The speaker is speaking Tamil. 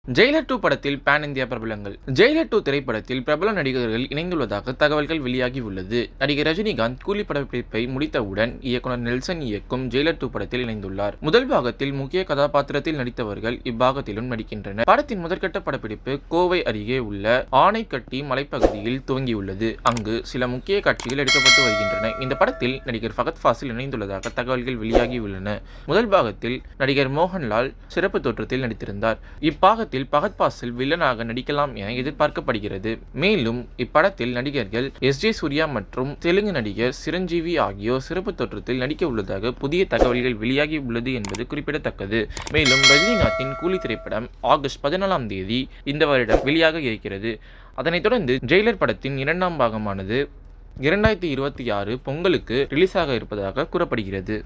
ஜெயிலர் 2 படத்தில் பேன் இந்தியா பிரபலங்கள். ஜெயிலர் 2 திரைப்படத்தில் பிரபல நடிகர்கள் இணைந்துள்ளதாக தகவல்கள் வெளியாகி உள்ளது. நடிகர் ரஜினிகாந்த் கூலி படப்பிடிப்பை முடித்தவுடன் இயக்குனர் நெல்சன் இயக்கும் ஜெயிலர் 2 படத்தில் இணைந்துள்ளார். முதல் பாகத்தில் முக்கிய கதாபாத்திரத்தில் நடித்தவர்கள் இப்பாகத்திலும் நடிக்கின்றனர். படத்தின் முதற்கட்ட படப்பிடிப்பு கோவை அருகே உள்ள ஆனைக்கட்டி மலைப்பகுதியில் துவங்கியுள்ளது. அங்கு சில முக்கிய காட்சிகள் எடுக்கப்பட்டு வருகின்றன. இந்த படத்தில் நடிகர் ஃபகத் ஃபாசில் இணைந்துள்ளதாக தகவல்கள் வெளியாகியுள்ளன. முதல் பாகத்தில் நடிகர் மோகன்லால் சிறப்பு தோற்றத்தில் நடித்திருந்தார். இப்பாகத்தில் ஃபகத் ஃபாசில் வில்லனாக நடிக்கலாம் என எதிர்பார்க்கப்படுகிறது. மேலும் இப்படத்தில் நடிகர்கள் எஸ்.ஜே. சூர்யா மற்றும் தெலுங்கு நடிகர் சிரஞ்சீவி ஆகியோர் சிறப்பு தோற்றத்தில் நடிக்க உள்ளதாக புதிய தகவல்கள் வெளியாகி உள்ளது என்பது குறிப்பிடத்தக்கது. மேலும் ரஜினிகாந்தின் கூலி திரைப்படம் ஆகஸ்ட் 14ஆம் தேதி இந்த வருடம் வெளியாக இருக்கிறது. அதனைத் தொடர்ந்து ஜெயிலர் படத்தின் 2ஆம் பாகமானது 2026 பொங்கலுக்கு ரிலீஸ் ஆக இருப்பதாக கூறப்படுகிறது.